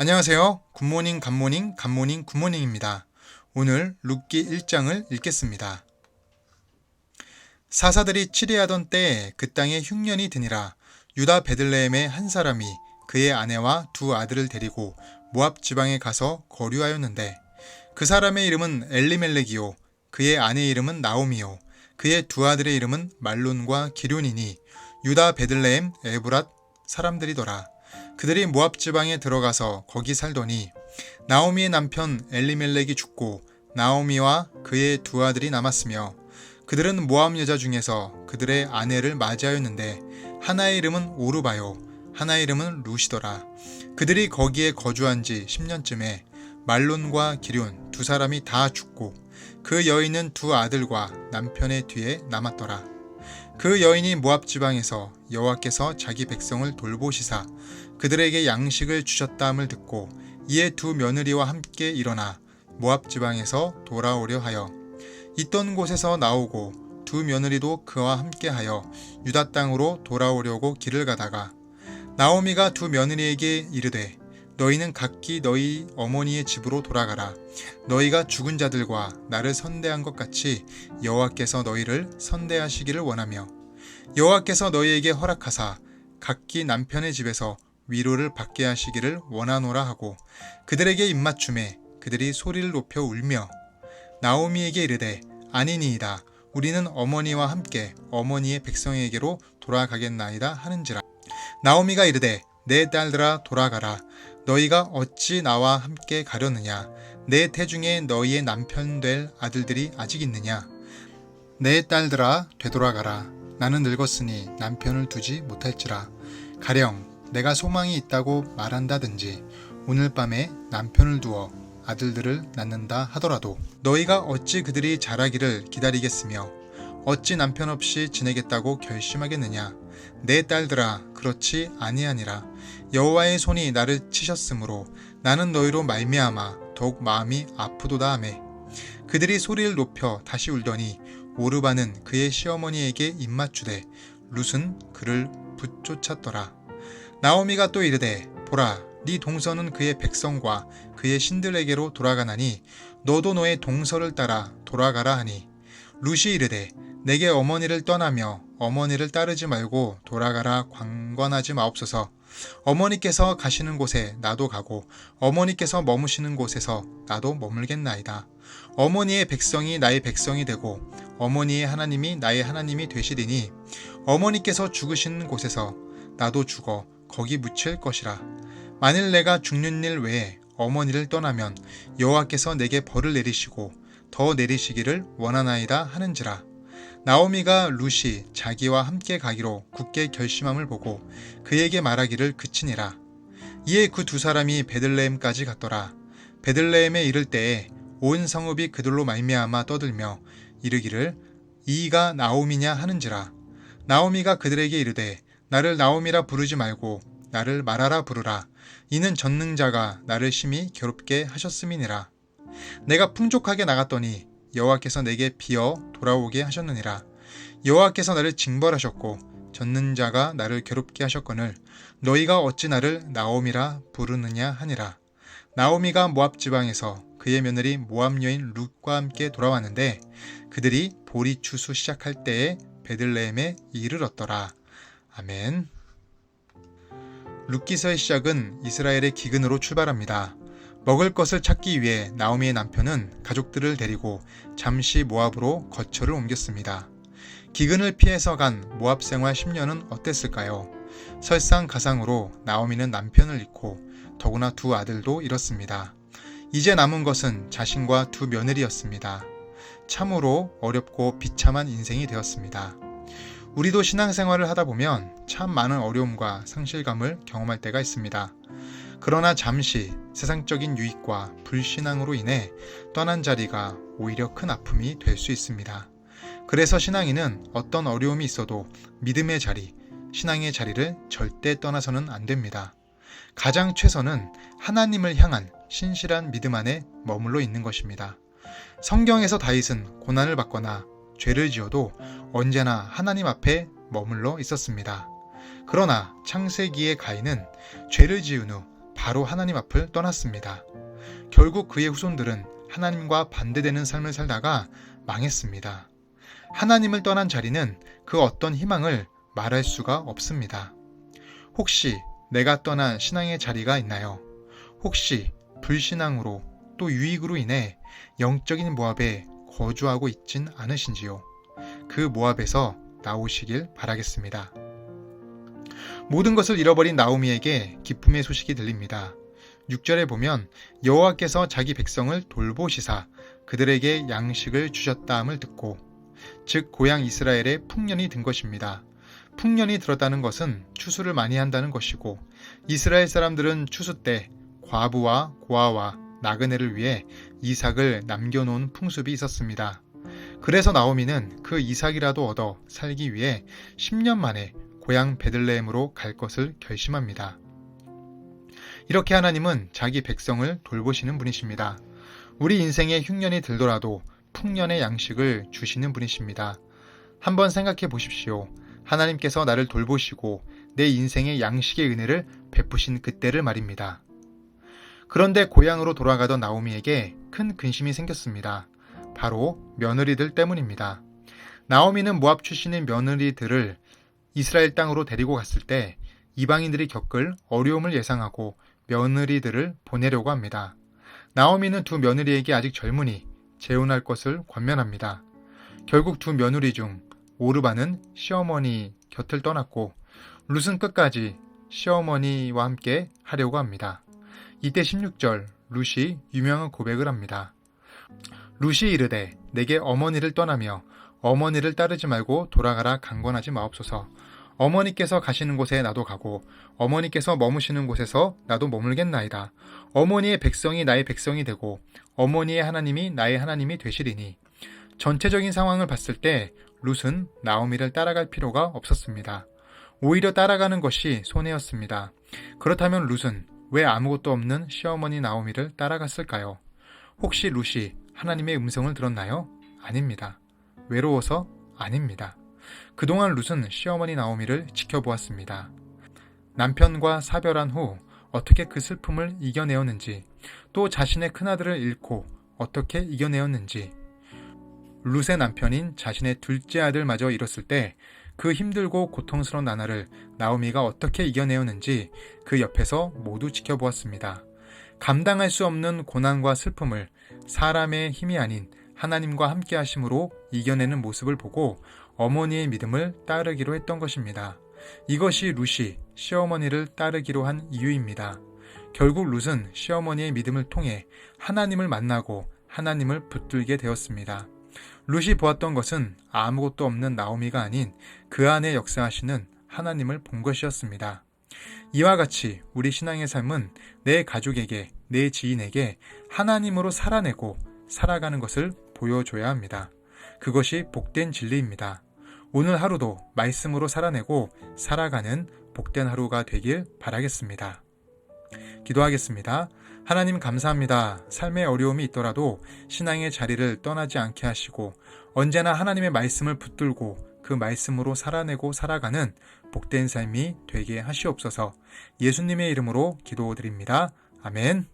안녕하세요. 굿모닝 갓모닝 갓모닝 굿모닝입니다. 오늘 룻기 1장을 읽겠습니다. 사사들이 치리하던 때에 그 땅에 흉년이 드니라. 유다 베들레헴의 한 사람이 그의 아내와 두 아들을 데리고 모압 지방에 가서 거류하였는데 그 사람의 이름은 엘리멜렉이요 그의 아내의 이름은 나오미요 그의 두 아들의 이름은 말론과 기럐이니 유다 베들레헴 에브랏 사람들이더라. 그들이 모압 지방에 들어가서 거기 살더니 나오미의 남편 엘리멜렉이 죽고 나오미와 그의 두 아들이 남았으며 그들은 모압 여자 중에서 그들의 아내를 맞이하였는데 하나의 이름은 오르바요 하나의 이름은 룻이더라. 그들이 거기에 거주한 지 10년쯤에 말론과 기럐 두 사람이 다 죽고 그 여인은 두 아들과 남편의 뒤에 남았더라. 그 여인이 모압 지방에서 여호와께서 자기 백성을 돌보시사 그들에게 양식을 주셨다함을 듣고 이에 두 며느리와 함께 일어나 모압 지방에서 돌아오려 하여 있던 곳에서 나오고 두 며느리도 그와 함께하여 유다 땅으로 돌아오려고 길을 가다가 나오미가 두 며느리에게 이르되 너희는 각기 너희 어머니의 집으로 돌아가라. 너희가 죽은 자들과 나를 선대한 것 같이 여호와께서 너희를 선대하시기를 원하며 여호와께서 너희에게 허락하사 각기 남편의 집에서 위로를 받게 하시기를 원하노라 하고 그들에게 입맞춤에 그들이 소리를 높여 울며 나오미에게 이르되 아니니이다. 우리는 어머니와 함께 어머니의 백성에게로 돌아가겠나이다 하는지라. 나오미가 이르되 내 딸들아 돌아가라. 너희가 어찌 나와 함께 가려느냐. 내 태중에 너희의 남편 될 아들들이 아직 있느냐. 내 딸들아 되돌아가라. 나는 늙었으니 남편을 두지 못할지라. 가령 내가 소망이 있다고 말한다든지 오늘 밤에 남편을 두어 아들들을 낳는다 하더라도 너희가 어찌 그들이 자라기를 기다리겠으며 어찌 남편 없이 지내겠다고 결심하겠느냐. 내 딸들아 그렇지 아니하니라. 여호와의 손이 나를 치셨으므로 나는 너희로 말미암아 더욱 마음이 아프도다 하매 그들이 소리를 높여 다시 울더니 오르바는 그의 시어머니에게 입맞추되 룻은 그를 붙쫓았더라. 나오미가 또 이르되 보라 네 동서는 그의 백성과 그의 신들에게로 돌아가나니 너도 너의 동서를 따라 돌아가라 하니 룻이 이르되 내게 어머니를 떠나며 어머니를 따르지 말고 돌아가라 관관하지 마옵소서. 어머니께서 가시는 곳에 나도 가고 어머니께서 머무시는 곳에서 나도 머물겠나이다. 어머니의 백성이 나의 백성이 되고 어머니의 하나님이 나의 하나님이 되시리니 어머니께서 죽으시는 곳에서 나도 죽어 거기 묻힐 것이라. 만일 내가 죽는 일 외에 어머니를 떠나면 여호와께서 내게 벌을 내리시고 더 내리시기를 원하나이다 하는지라. 나오미가 룻이 자기와 함께 가기로 굳게 결심함을 보고 그에게 말하기를 그치니라. 이에 그 두 사람이 베들레헴까지 갔더라. 베들레헴에 이를 때에 온 성읍이 그들로 말미암아 떠들며 이르기를 이가 나오미냐 하는지라. 나오미가 그들에게 이르되 나를 나오미라 부르지 말고 나를 마라라 부르라. 이는 전능자가 나를 심히 괴롭게 하셨음이니라. 내가 풍족하게 나갔더니 여호와께서 내게 비어 돌아오게 하셨느니라. 여호와께서 나를 징벌하셨고 전능자가 나를 괴롭게 하셨거늘 너희가 어찌 나를 나오미라 부르느냐 하니라. 나오미가 모압 지방에서 그의 며느리 모압 여인 룻과 함께 돌아왔는데 그들이 보리 추수 시작할 때에 베들레헴에 이르렀더라. 아멘. 룻기서의 시작은 이스라엘의 기근으로 출발합니다. 먹을 것을 찾기 위해 나오미의 남편은 가족들을 데리고 잠시 모압으로 거처를 옮겼습니다. 기근을 피해서 간 모압 생활 10년은 어땠을까요? 설상가상으로 나오미는 남편을 잃고 더구나 두 아들도 잃었습니다. 이제 남은 것은 자신과 두 며느리였습니다. 참으로 어렵고 비참한 인생이 되었습니다. 우리도 신앙생활을 하다 보면 참 많은 어려움과 상실감을 경험할 때가 있습니다. 그러나 잠시 세상적인 유익과 불신앙으로 인해 떠난 자리가 오히려 큰 아픔이 될 수 있습니다. 그래서 신앙인은 어떤 어려움이 있어도 믿음의 자리, 신앙의 자리를 절대 떠나서는 안 됩니다. 가장 최선은 하나님을 향한 신실한 믿음 안에 머물러 있는 것입니다. 성경에서 다윗은 고난을 받거나 죄를 지어도 언제나 하나님 앞에 머물러 있었습니다. 그러나 창세기의 가인은 죄를 지은 후 바로 하나님 앞을 떠났습니다. 결국 그의 후손들은 하나님과 반대되는 삶을 살다가 망했습니다. 하나님을 떠난 자리는 그 어떤 희망을 말할 수가 없습니다. 혹시 내가 떠난 신앙의 자리가 있나요? 혹시 불신앙으로 또 유익으로 인해 영적인 모압에 거주하고 있진 않으신지요? 그 모압에서 나오시길 바라겠습니다. 모든 것을 잃어버린 나오미에게 기쁨의 소식이 들립니다. 6절에 보면 여호와께서 자기 백성을 돌보시사 그들에게 양식을 주셨다함을 듣고, 즉 고향 이스라엘에 풍년이 든 것입니다. 풍년이 들었다는 것은 추수를 많이 한다는 것이고, 이스라엘 사람들은 추수 때 과부와 고아와 나그네를 위해 이삭을 남겨놓은 풍습이 있었습니다. 그래서 나오미는 그 이삭이라도 얻어 살기 위해 10년 만에 고향 베들레헴으로 갈 것을 결심합니다. 이렇게 하나님은 자기 백성을 돌보시는 분이십니다. 우리 인생에 흉년이 들더라도 풍년의 양식을 주시는 분이십니다. 한번 생각해 보십시오. 하나님께서 나를 돌보시고 내 인생의 양식의 은혜를 베푸신 그때를 말입니다. 그런데 고향으로 돌아가던 나오미에게 큰 근심이 생겼습니다. 바로 며느리들 때문입니다. 나오미는 모압 출신의 며느리들을 이스라엘 땅으로 데리고 갔을 때 이방인들이 겪을 어려움을 예상하고 며느리들을 보내려고 합니다. 나오미는 두 며느리에게 아직 젊으니 재혼할 것을 권면합니다. 결국 두 며느리 중 오르바는 시어머니 곁을 떠났고 룻은 끝까지 시어머니와 함께 하려고 합니다. 이때 16절 룻이 유명한 고백을 합니다. 룻이 이르되 내게 어머니를 떠나며 어머니를 따르지 말고 돌아가라 강권하지 마옵소서. 어머니께서 가시는 곳에 나도 가고 어머니께서 머무시는 곳에서 나도 머물겠나이다. 어머니의 백성이 나의 백성이 되고 어머니의 하나님이 나의 하나님이 되시리니. 전체적인 상황을 봤을 때 룻은 나오미를 따라갈 필요가 없었습니다. 오히려 따라가는 것이 손해였습니다. 그렇다면 룻은 왜 아무것도 없는 시어머니 나오미를 따라갔을까요? 혹시 룻이 하나님의 음성을 들었나요? 아닙니다. 외로워서? 아닙니다. 그동안 룻은 시어머니 나오미를 지켜보았습니다. 남편과 사별한 후 어떻게 그 슬픔을 이겨내었는지, 또 자신의 큰아들을 잃고 어떻게 이겨내었는지, 룻의 남편인 자신의 둘째 아들마저 잃었을 때 그 힘들고 고통스러운 나날을 나오미가 어떻게 이겨내었는지 그 옆에서 모두 지켜보았습니다. 감당할 수 없는 고난과 슬픔을 사람의 힘이 아닌 하나님과 함께 하심으로 이겨내는 모습을 보고 어머니의 믿음을 따르기로 했던 것입니다. 이것이 룻이 시어머니를 따르기로 한 이유입니다. 결국 룻은 시어머니의 믿음을 통해 하나님을 만나고 하나님을 붙들게 되었습니다. 룻이 보았던 것은 아무것도 없는 나오미가 아닌 그 안에 역사하시는 하나님을 본 것이었습니다. 이와 같이 우리 신앙의 삶은 내 가족에게, 내 지인에게 하나님으로 살아내고 살아가는 것을 보여줘야 합니다. 그것이 복된 진리입니다. 오늘 하루도 말씀으로 살아내고 살아가는 복된 하루가 되길 바라겠습니다. 기도하겠습니다. 하나님 감사합니다. 삶의 어려움이 있더라도 신앙의 자리를 떠나지 않게 하시고 언제나 하나님의 말씀을 붙들고 그 말씀으로 살아내고 살아가는 복된 삶이 되게 하시옵소서. 예수님의 이름으로 기도드립니다. 아멘.